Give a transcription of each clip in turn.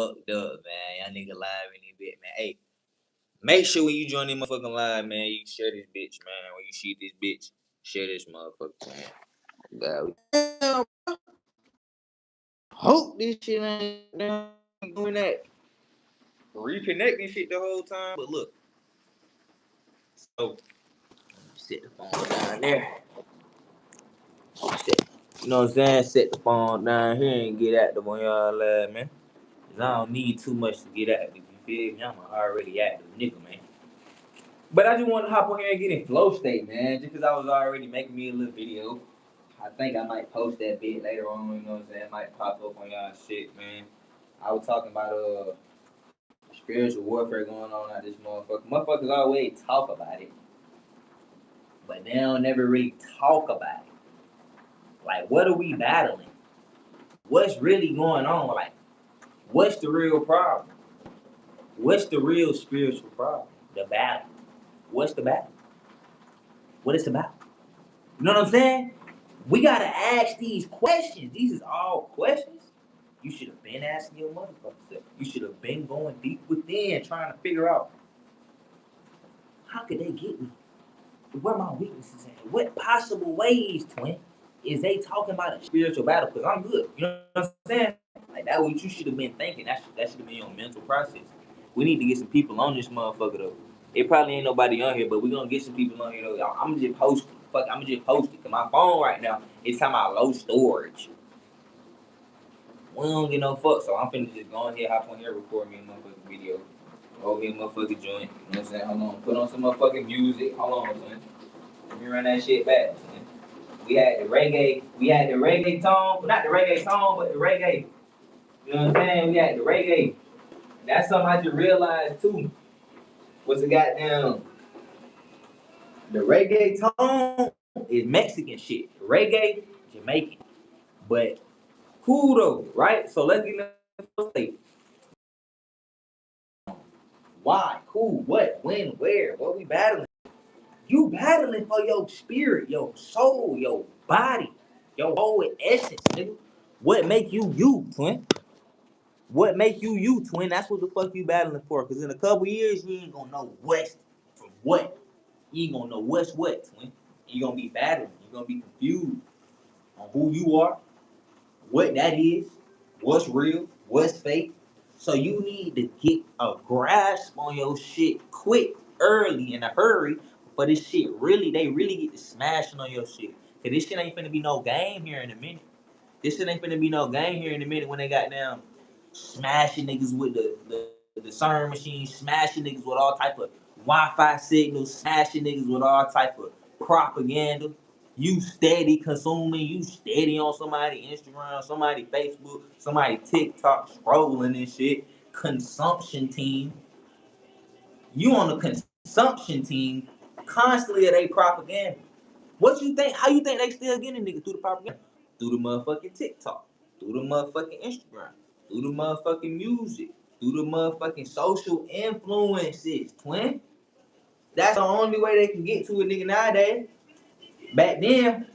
fucked up, man. Y'all nigga live in this bit, man. Hey, make sure when you join this motherfucking live, man, you share this bitch, man. When you see this bitch, share this motherfucker, man. God, damn, hope this shit ain't doing that. Reconnecting shit the whole time. But look, so set the phone down there. You know what I'm saying? Set the phone down here and get active on y'all live, man. Cause I don't need too much to get active. You feel me? I'm already active nigga, man. But I just want to hop on here and get in flow state, man. Just because I was already making me a little video. I think I might post that bit later on, you know what I'm saying? It might pop up on y'all shit, man. I was talking about spiritual warfare going on out this motherfucker. Motherfuckers always talk about it, but they don't never really talk about it. Like, what are we battling? What's really going on? Like, what's the real problem? What's the real spiritual problem? The battle. What's the battle? What it's about? You know what I'm saying? We gotta ask these questions. These is all questions you should have been asking your motherfucker self. You should have been going deep within, trying to figure out how could they get me? Where my weaknesses at? What possible ways, twin, is they talking about a spiritual battle? Because I'm good. You know what I'm saying? Like, that what you should have been thinking. That should have been your mental process. We need to get some people on this motherfucker though. It probably ain't nobody on here, but we gonna get some people on here though. I'm just posting. Fuck, I'm just posting. Cause my phone right now, it's talking about low storage. We don't get no fuck, so I'm finna just go on here, hop on here, record me a motherfucking video. Hold me a motherfucking joint. You know what I'm saying? Hold on. Put on some motherfucking music. Hold on, son. Let me run that shit back, son. We had the reggae tone. Not the reggae tone, but the reggae. You know what I'm saying? We had the reggae. That's something I just realized too. Was the goddamn the reggae tone is Mexican shit. Reggae, Jamaican. But cool though, right? So let's get into the state. Why? Who? What? When? Where? What we battling? You battling for your spirit, your soul, your body, your whole essence, nigga. What make you you, twin? What make you you, twin? That's what the fuck you battling for. Cause in a couple years, you ain't gonna know what's from what. You ain't gonna know what's what, twin. You gonna be battling. You gonna be confused on who you are, what that is, what's real, what's fake. So you need to get a grasp on your shit quick, early, in a hurry. But this shit really, they really get to smashing on your shit. Cause this shit ain't finna be no game here in a minute. This shit ain't finna be no game here in a minute when they got down smashing niggas with the CERN machine, smashing niggas with all type of Wi-Fi signals, smashing niggas with all type of propaganda. You steady consuming, you steady on somebody Instagram, somebody Facebook, somebody TikTok, scrolling and shit. Consumption team. You on the consumption team, constantly of they propaganda. What you think? How you think they still getting niggas through the propaganda? Through the motherfucking TikTok, through the motherfucking Instagram, through the motherfucking music, through the motherfucking social influences, twin. That's the only way they can get to a nigga nowadays. Back then,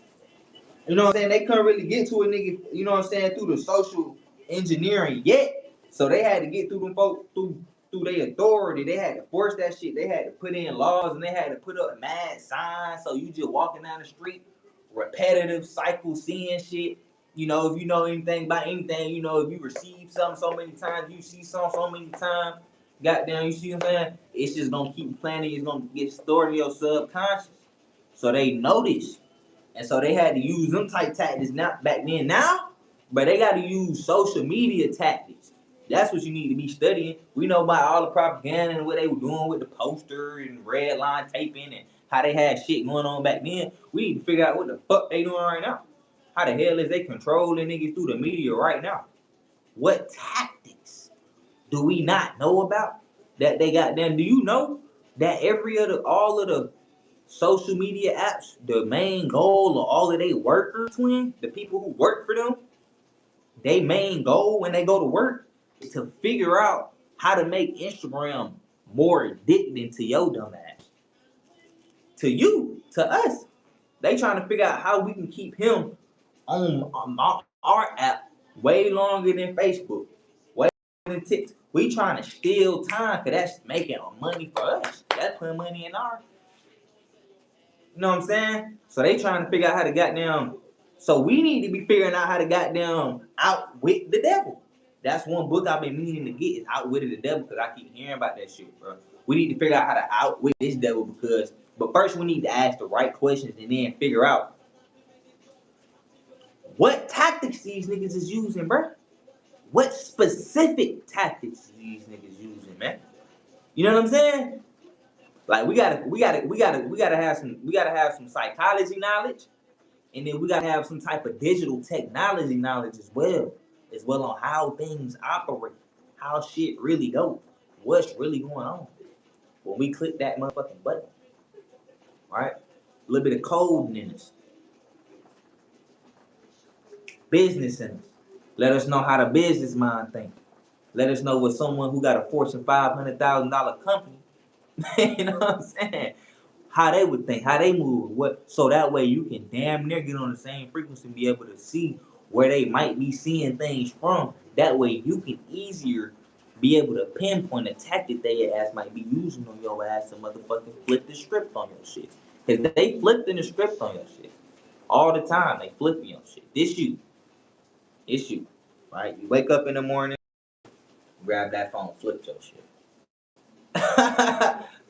you know what I'm saying, they couldn't really get to a nigga, you know what I'm saying, through the social engineering yet. So they had to get through them folks through their authority. They had to force that shit. They had to put in laws and they had to put up mad signs. So you just walking down the street, repetitive cycle, seeing shit. You know, if you know anything about anything, you know, if you receive something so many times, you see something so many times, goddamn, you see what I'm saying? It's just gonna keep planning, it's gonna get stored in your subconscious. So they notice. And so they had to use them type tactics not back then now, but they got to use social media tactics. That's what you need to be studying. We know about all the propaganda and what they were doing with the poster and red line taping and how they had shit going on back then. We need to figure out what the fuck they doing right now. How the hell is they controlling niggas through the media right now? What tactics do we not know about that they got done? Do you know that all of the social media apps, the main goal of all of they workers, twin, the people who work for them, they main goal when they go to work is to figure out how to make Instagram more addicting to your dumb ass. To you, to us. They trying to figure out how we can keep him on our app way longer than Facebook, way tips. We trying to steal time because that's making money for us. That's putting money in our. You know what I'm saying? So they trying to figure out how to goddamn. So we need to be figuring out how to goddamn outwit the devil. That's one book I've been meaning to get is Outwitted the Devil because I keep hearing about that shit, bro. We need to figure out how to outwit this devil but first we need to ask the right questions and then figure out what tactics these niggas is using, bro. What specific tactics these niggas using, man? You know what I'm saying? Like we gotta have some psychology knowledge, and then we gotta have some type of digital technology knowledge as well on how things operate, how shit really go, what's really going on when we click that motherfucking button, right? A little bit of coding in us, business in us. Let us know how the business mind think. Let us know what someone who got a Fortune $500,000 company, you know what I'm saying? How they would think, how they move, so that way you can damn near get on the same frequency and be able to see where they might be seeing things from. That way you can easier be able to pinpoint a tactic they ass might be using on your ass to motherfucking flip the script on your shit. Cause they flipping the script on your shit. All the time they flipping your shit. It's you. Right? You wake up in the morning, grab that phone, flip your shit.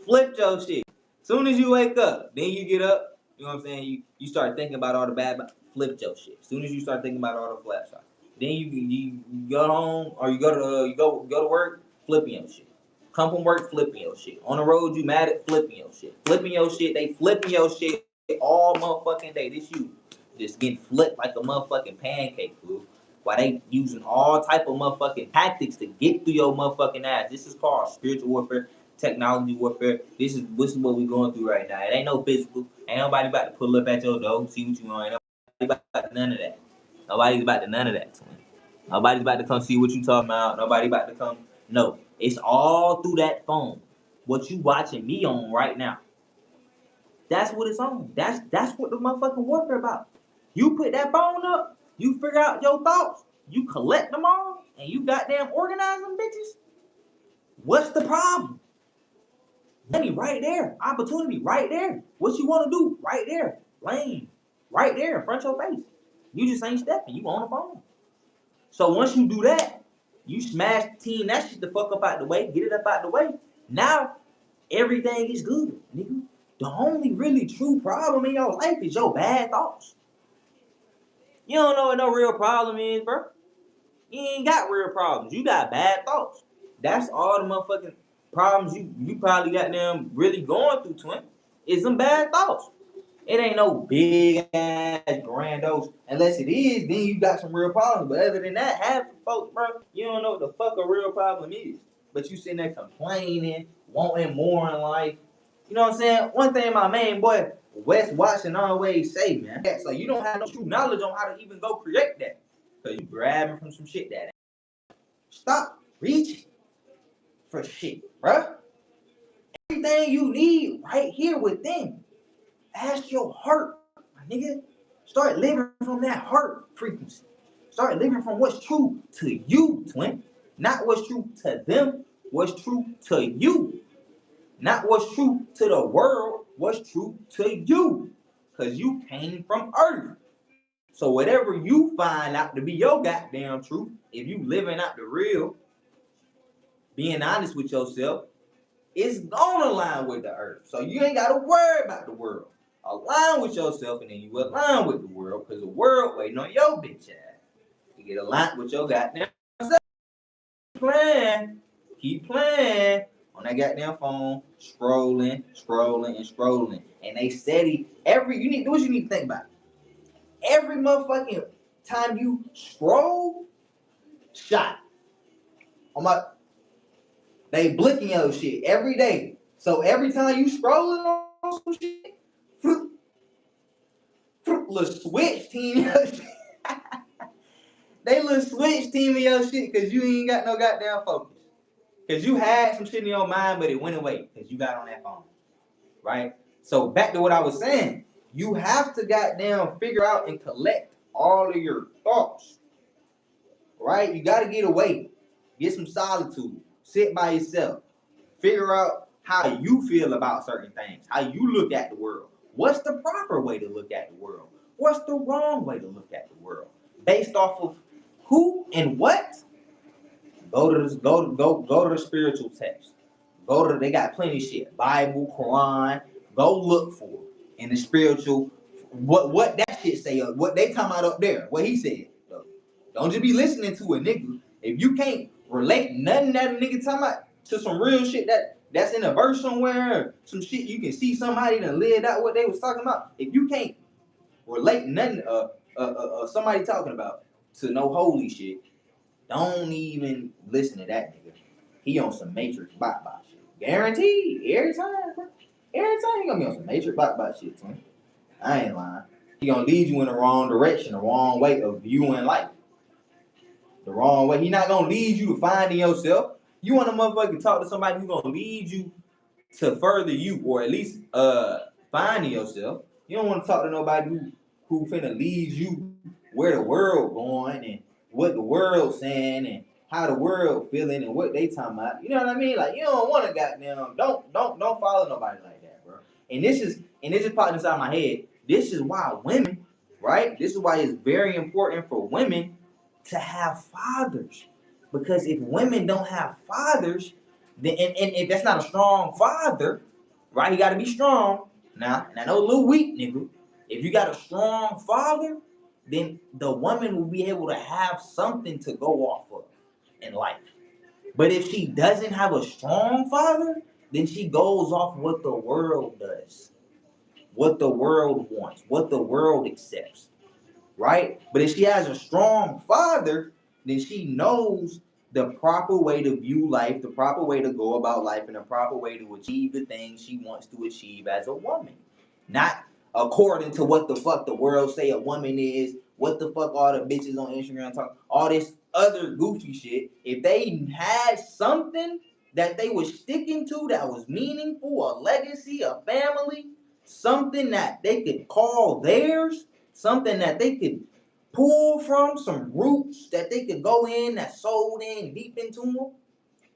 Flip your shit. Soon as you wake up, then you get up, you know what I'm saying? You start thinking about all the bad, flip your shit. Soon as you start thinking about all the flat shots, then you go home or you go to work, flipping your shit. Come from work, flipping your shit. On the road, you mad at flipping your shit. Flipping your shit, they flipping your shit all motherfucking day. This you just getting flipped like a motherfucking pancake, fool. Why they using all type of motherfucking tactics to get through your motherfucking ass. This is called spiritual warfare, technology warfare. This is what we going through right now. It ain't no physical. Ain't nobody about to pull up at your door, see what you want. Ain't nobody about to none of that. Nobody's about to none of that. Nobody's about to come see what you talking about. Nobody about to come. No, it's all through that phone. What you watching me on right now. That's what it's on. That's what the motherfucking warfare about. You put that phone up, you figure out your thoughts, you collect them all, and you goddamn organize them bitches. What's the problem? Money right there. Opportunity right there. What you want to do right there. Lane right there in front of your face. You just ain't stepping. You on the phone. So once you do that, you smash team that shit the fuck up out the way. Get it up out the way. Now everything is good, nigga. The only really true problem in your life is your bad thoughts. You don't know what no real problem is, bro. You ain't got real problems. You got bad thoughts. That's all the motherfucking problems you probably got them really going through, twin. Is some bad thoughts. It ain't no big ass grandiose. Unless it is, then you got some real problems. But other than that, half the folks, bro, you don't know what the fuck a real problem is. But you sitting there complaining, wanting more in life. You know what I'm saying? One thing my main boy Wes Watson always say, man. So you don't have no true knowledge on how to even go create that. Cause you grabbing from some shit that. Stop reaching for shit, bruh. Everything you need right here within. Ask your heart, my nigga. Start living from that heart frequency. Start living from what's true to you, twin. Not what's true to them. What's true to you. Not what's true to the world. What's true to you. Because you came from earth. So whatever you find out to be your goddamn truth, if you living out the real, being honest with yourself, it's gonna align with the earth. So you ain't gotta worry about the world. Align with yourself and then you align with the world because the world waiting on your bitch ass. You get aligned with your goddamn self. Keep playing on that goddamn phone, scrolling. And they steady you need to think about. Every motherfucking time you scroll, shot. They blinking your shit every day. So every time you scrolling on some shit, little switch team your shit. They little switch team in your shit because you ain't got no goddamn focus. Because you had some shit in your mind, but it went away because you got on that phone. Right? So back to what I was saying. You have to goddamn figure out and collect all of your thoughts. Right? You got to get away. Get some solitude. Sit by yourself. Figure out how you feel about certain things, how you look at the world. What's the proper way to look at the world? What's the wrong way to look at the world? Based off of who and what? Go to the spiritual text. They got plenty of shit. Bible, Quran. Go look for it in the spiritual. What that shit say? What they talking about up there? What he said. So, don't just be listening to a nigga. If you can't relate nothing that a nigga talking about to some real shit that's in a verse somewhere, some shit you can see somebody that lived out what they was talking about. If you can't relate nothing somebody talking about to no holy shit, don't even listen to that nigga. He on some Matrix bot shit. Guaranteed. Every time, bro. Every time he gonna be on some Matrix bot shit, man. I ain't lying. He gonna lead you in the wrong direction, the wrong way of viewing life. The wrong way. He not gonna lead you to finding yourself. You want a motherfucker to talk to somebody who's gonna lead you to further you, or at least finding yourself. You don't want to talk to nobody who finna lead you where the world going and what the world saying and how the world feeling and what they talking about. You know what I mean? Like, you don't want to goddamn don't follow nobody like that, bro. And this just popped inside my head. This is why women, right? This is why it's very important for women to have fathers. Because if women don't have fathers, then and if that's not a strong father, right? He gotta be strong. Now no little weak nigga. If you got a strong father, then the woman will be able to have something to go off of in life. But if she doesn't have a strong father, then she goes off what the world does, what the world wants, what the world accepts, right? But if she has a strong father, then she knows the proper way to view life, the proper way to go about life, and the proper way to achieve the things she wants to achieve as a woman. Not according to what the fuck the world say a woman is, what the fuck all the bitches on Instagram talk, all this other goofy shit. If they had something that they were sticking to that was meaningful, a legacy, a family, something that they could call theirs, something that they could pull from, some roots that they could go in that sold in deep into them,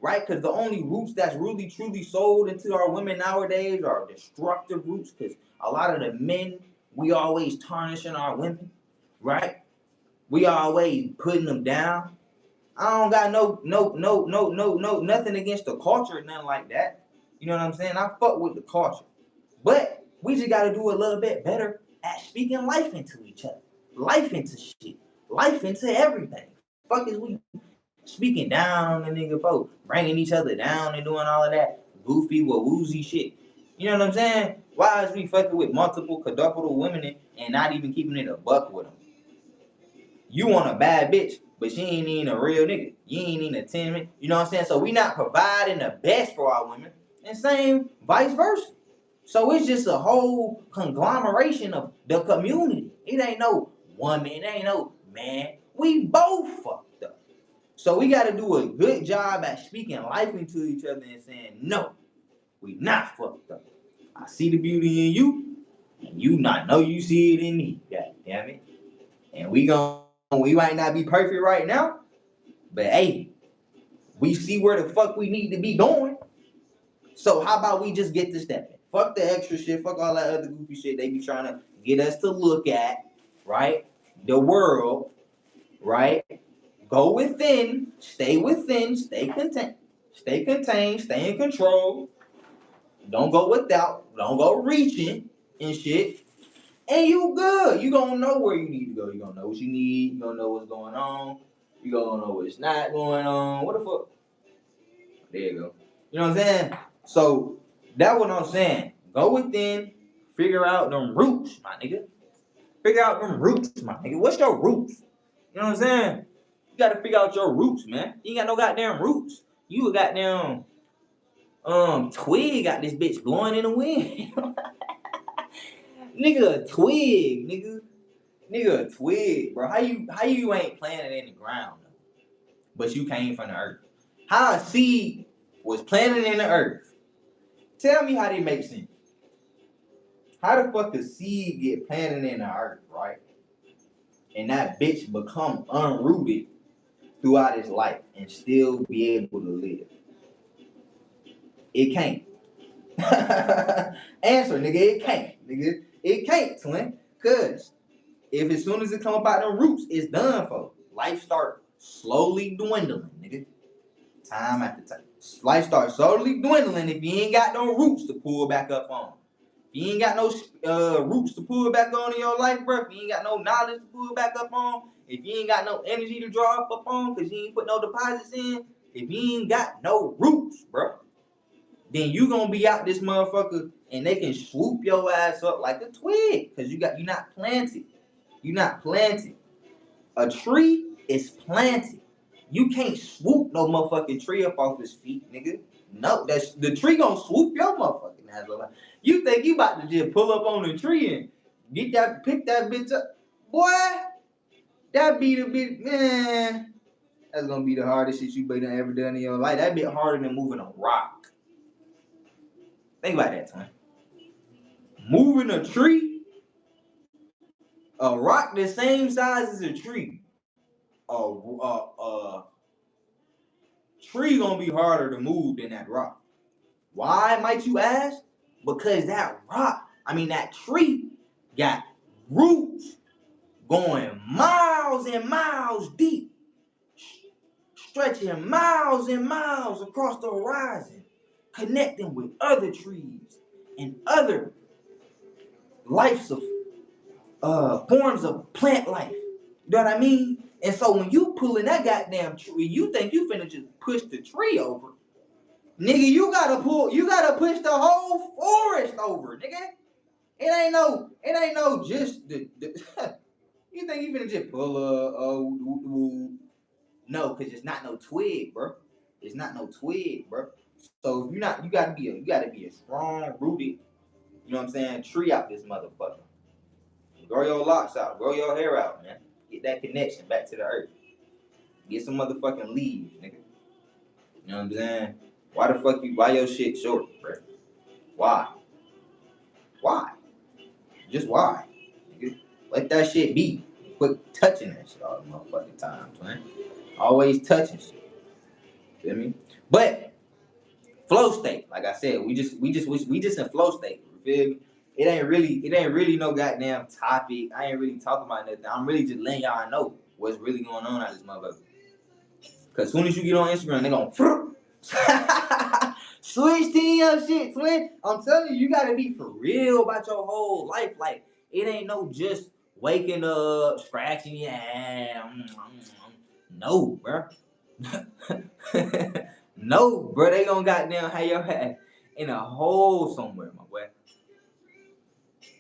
right? Because the only roots that's really truly sold into our women nowadays are destructive roots. Because a lot of the men, we always tarnishing our women, right? We always putting them down. I don't got no nothing against the culture, nothing like that. You know what I'm saying? I fuck with the culture, but we just got to do a little bit better at speaking life into each other, life into shit, life into everything. Fuck is we speaking down on the nigga folk, bringing each other down and doing all of that goofy, woozy shit. You know what I'm saying? Why is we fucking with multiple, quadruple women and not even keeping it a buck with them? You want a bad bitch, but she ain't even a real nigga. You ain't even a 10 minute. You know what I'm saying? So we not providing the best for our women, and same vice versa. So it's just a whole conglomeration of the community. It ain't no woman, it ain't no man. We both fucked up. So we got to do a good job at speaking life into each other and saying, no, we not fucked up. I see the beauty in you, and you not know you see it in me. God damn it. And we might not be perfect right now, but hey, we see where the fuck we need to be going. So how about we just get to stepping? Fuck the extra shit. Fuck all that other goofy shit they be trying to get us to look at, right? The world, right? Go within, stay contained, stay in control. Don't go without, don't go reaching and shit. And you good. You gonna know where you need to go. You gonna know what you need. You gonna know what's going on. You gonna know what's not going on. What the fuck? There you go. You know what I'm saying? So that's what I'm saying. Go within, figure out them roots, my nigga. Figure out them roots, my nigga. What's your roots? You know what I'm saying? You gotta figure out your roots, man. You ain't got no goddamn roots. You a goddamn twig got this bitch blowing in the wind. Nigga, a twig, nigga. Nigga, a twig, bro. How you ain't planted in the ground, but you came from the earth? How a seed was planted in the earth? Tell me how they make sense. How the fuck a seed get planted in the earth, right? And that bitch become unrooted throughout its life and still be able to live? It can't. Answer, nigga. It can't, nigga. It can't, twin. Cause if as soon as it come about them roots, it's done for. Life start slowly dwindling, nigga. Time after time. Life starts slowly dwindling if you ain't got no roots to pull back up on. If you ain't got no roots to pull back on in your life, bro. If you ain't got no knowledge to pull back up on. If you ain't got no energy to draw up on because you ain't put no deposits in. If you ain't got no roots, bro, then you gonna be out this motherfucker and they can swoop your ass up like a twig because you're not planted. You're not planted. A tree is planted. You can't swoop no motherfucking tree up off his feet, nigga. No, that's the tree gonna swoop your motherfucking ass up. You think you about to just pull up on the tree and pick that bitch up? Boy, that be the bitch, man. That's gonna be the hardest shit you ever done in your life. That bit harder than moving a rock. Think about that, Tom. Moving a tree, a rock the same size as a tree. A tree gonna be harder to move than that rock. Why, might you ask? Because that tree got roots going miles and miles deep, stretching miles and miles across the horizon, connecting with other trees and other lives of forms of plant life. You know what I mean? And so when you pulling that goddamn tree, you think you finna just push the tree over. Nigga, you gotta push the whole forest over, nigga. It ain't no just the you think you finna just pull no, cause it's not no twig, bro. It's not no twig, bro. So if you gotta be a strong rooted, you know what I'm saying, tree out this motherfucker. Grow your locks out, grow your hair out, man. Get that connection back to the earth. Get some motherfucking leaves, nigga. You know what I'm saying? Why your shit short, bro? Why? Why? Just why? Nigga? Let that shit be. Quit touching that shit all the motherfucking time, man. Always touching shit. Feel me? But flow state, like I said, we just in flow state. You feel me? It ain't really no goddamn topic. I ain't really talking about nothing. I'm really just letting y'all know what's really going on out of this motherfucker. Cause soon as you get on Instagram, they gon' switch to your shit, twin. I'm telling you, you gotta be for real about your whole life. Like, it ain't no just waking up, scratching your ass. No, bro. No, bro. They gonna goddamn have your ass in a hole somewhere, my boy.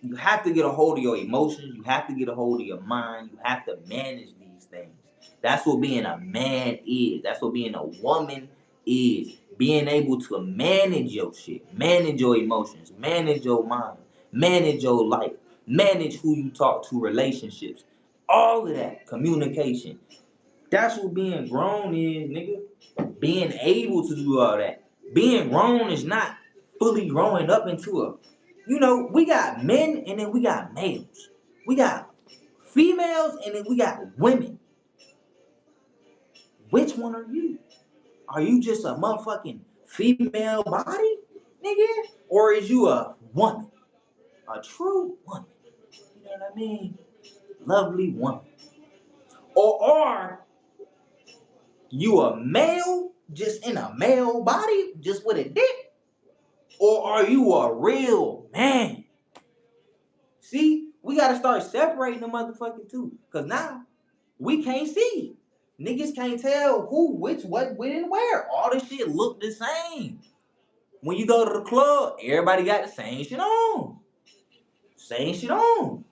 You have to get a hold of your emotions. You have to get a hold of your mind. You have to manage these things. That's what being a man is. That's what being a woman is. Being able to manage your shit, manage your emotions, manage your mind, manage your life, manage who you talk to, relationships, all of that, communication. That's what being grown is, nigga. Being able to do all that. Being grown is not fully growing up into a, we got men and then we got males. We got females and then we got women. Which one are you? Are you just a motherfucking female body, nigga? Or is you a woman? A true woman. You know what I mean? Lovely woman. Or are you a male just in a male body, just with a dick? Or are you a real man? See, we gotta start separating the motherfucking two. Cause now we can't see. Niggas can't tell who, which, what, when, and where. All this shit look the same. When you go to the club, everybody got the same shit on. Same shit on.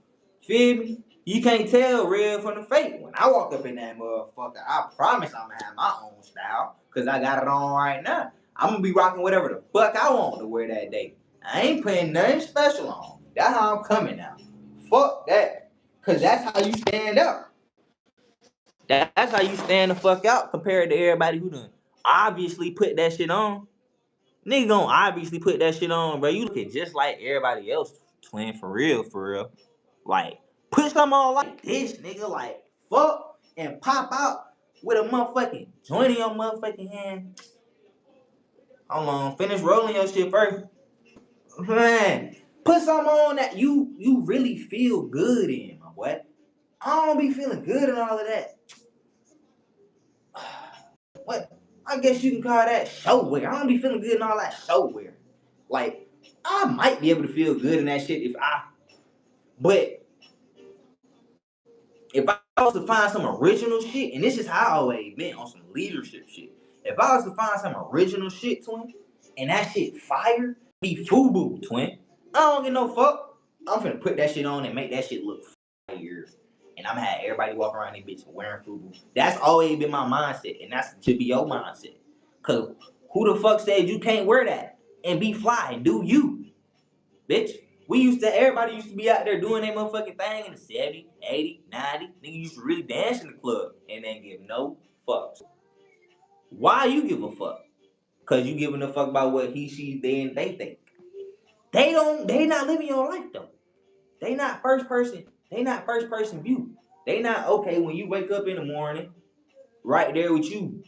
Feel me? You can't tell real from the fake. When I walk up in that motherfucker, I promise I'm gonna have my own style. Cause I got it on right now. I'm gonna be rocking whatever the fuck I want to wear that day. I ain't putting nothing special on. That's how I'm coming now. Fuck that. Cause that's how you stand up. That's how you stand the fuck out compared to everybody who done obviously put that shit on. Nigga gonna obviously put that shit on, bro. You looking just like everybody else, twin, for real, for real. Like, put something on like this, nigga, like, fuck, and pop out. with a motherfucking joint in your motherfucking hand. Hold on, finish rolling your shit first. Man, put something on that you really feel good in, my boy. I don't be feeling good in all of that. What? I guess you can call that show wear. I don't be feeling good in all that show wear. Like, I might be able to feel good in that shit but if I was to find some original shit, and this is how I always been on some leadership shit. If I was to find some original shit, twin, and that shit fire, be FUBU, twin. I don't get no fuck. I'm finna put that shit on and make that shit look fire. And I'm gonna have everybody walk around this bitch wearing FUBU. That's always been my mindset, and that should be your mindset. Cause who the fuck said you can't wear that and be fly and do you, bitch? Everybody used to be out there doing their motherfucking thing in the 70, 80, 90. Nigga used to really dance in the club and then give no fucks. Why you give a fuck? Cause you giving a fuck about what he, she, they, and they think. They not living your life though. They not first person view. They not okay when you wake up in the morning, right there with you,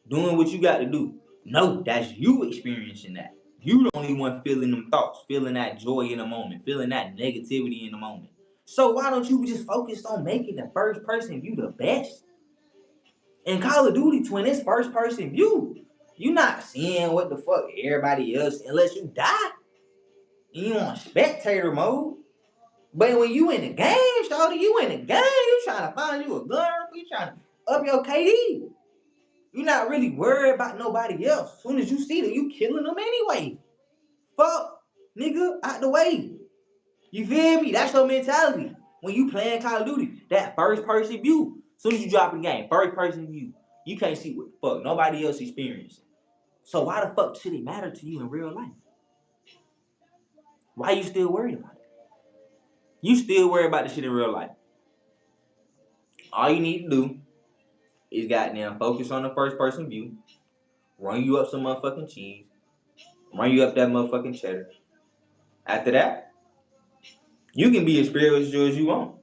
doing what you got to do. No, that's you experiencing that. You the only one feeling them thoughts, feeling that joy in the moment, feeling that negativity in the moment. So why don't you just focus on making the first person view the best? In Call of Duty, twin, it's first person view. You not seeing what the fuck everybody else unless you die. And you on spectator mode. But when you in the game, shawty, you in the game, you trying to find you a gun, you trying to up your KD. You not really worried about nobody else. As soon as you see them, you killing them anyway. Fuck, nigga, out the way. You feel me? That's your mentality. When you playing Call of Duty, that first person view. As soon as you drop the game, first person view. You can't see what the fuck nobody else experiencing. So why the fuck should it matter to you in real life? Why you still worried about it? You still worry about the shit in real life. All you need to do is goddamn focus on the first person view, run you up some motherfucking cheese, run you up that motherfucking cheddar. After that, you can be as spiritual as you want.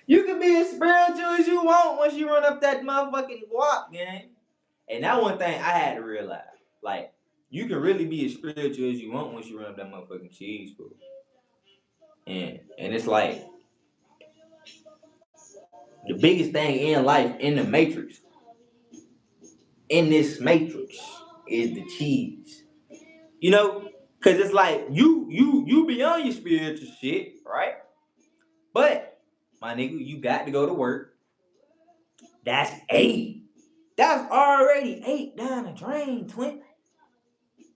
You can be as spiritual as you want once you run up that motherfucking guap, gang. And that one thing I had to realize. Like, you can really be as spiritual as you want once you run up that motherfucking cheese, food. And it's like the biggest thing in life in the matrix, in this matrix, is the cheese. You know? Cause it's like you be on your spiritual shit, right? But my nigga, you got to go to work. That's 8. That's already 8 down the drain, twin.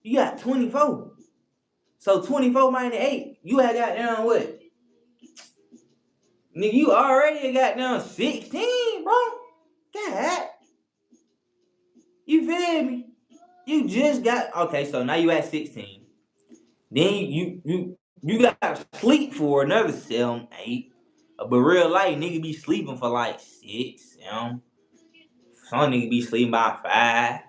You got 24. So 24 minus 8, you had got down what? Nigga, you already got down 16, bro. God. You feel me? You just got okay, so now you at 16. Then you gotta sleep for another 7, 8. But real life, nigga be sleeping for like 6, Some nigga be sleeping by 5.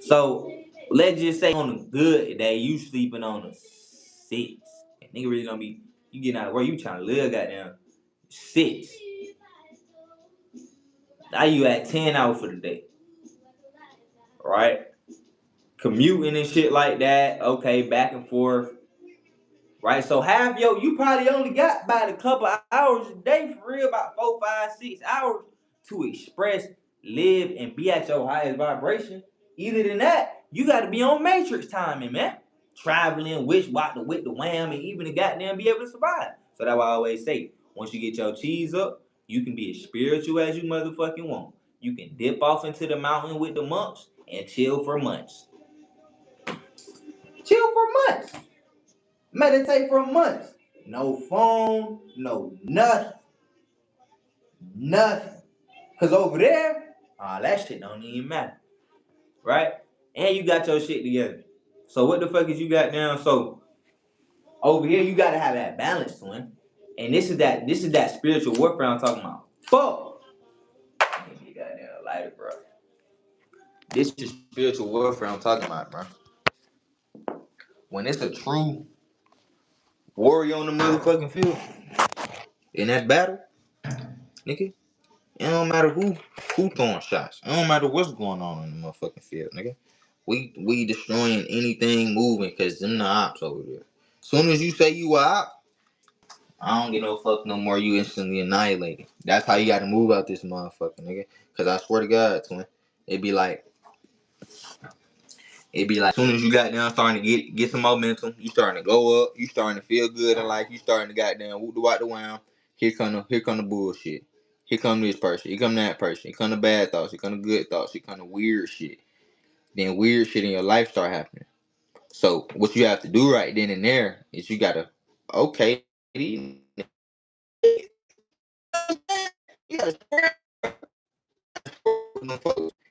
So let's just say on a good day, you sleeping on a 6. And nigga really gonna be you getting out of work, you trying to live goddamn 6. Now you at 10 hours for the day. Right? Commuting and shit like that. Okay, back and forth. Right? So you probably only got about a couple hours a day for real, about 4, 5, 6 hours to express, live, and be at your highest vibration. Either than that, you got to be on matrix timing, man. Traveling, with the wham, and even the goddamn be able to survive. So that's why I always say, once you get your cheese up, you can be as spiritual as you motherfucking want. You can dip off into the mountain with the monks and chill for months. Chill for months. Meditate for months. No phone, no nothing. Nothing. Because over there, that shit don't even matter. Right? And you got your shit together. So what the fuck is you got down? So over here, you got to have that balance, twin. And this is that spiritual warfare I'm talking about. Fuck. You got that lighter, bro. This is spiritual warfare I'm talking about, bro. When it's a true warrior on the motherfucking field in that battle, nigga, It don't matter who throwing shots. It don't matter what's going on in the motherfucking field, nigga. We destroying anything moving because them the ops over there. Soon as you say you a op, I don't get no fuck no more. You instantly annihilated. That's how you got to move out this motherfucker, nigga. Because I swear to God, twin, it'd be like, soon as you got down starting to get some momentum, you starting to go up, you starting to feel good in life, you starting to goddamn whoop the white the wow. Here come the bullshit. Here come this person. Here come that person. Here come the bad thoughts. Here come the good thoughts. Here come the weird shit. Then weird shit in your life start happening. So what you have to do right then and there is you gotta, okay, you gotta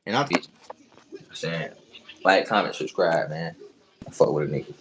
and I'm saying, like, comment, subscribe, man. Fuck with a nigga.